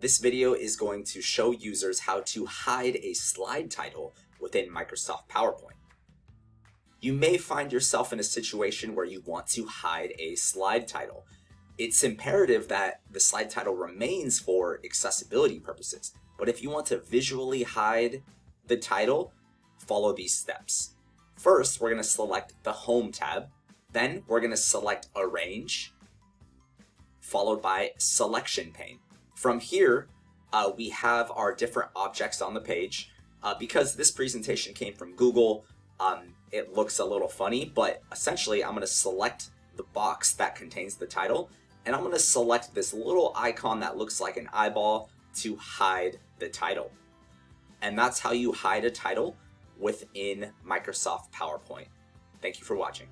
This video is going to show users how to hide a slide title within Microsoft PowerPoint. You may find yourself in a situation where you want to hide a slide title. It's imperative that the slide title remains for accessibility purposes, but if you want to visually hide the title, follow these steps. First, we're going to select the Home tab. Then we're going to select Arrange, followed by Selection pane. From here, we have our different objects on the page. Because this presentation came from Google, it looks a little funny, but essentially I'm going to select the box that contains the title, and I'm going to select this little icon that looks like an eyeball to hide the title. And that's how you hide a title within Microsoft PowerPoint. Thank you for watching.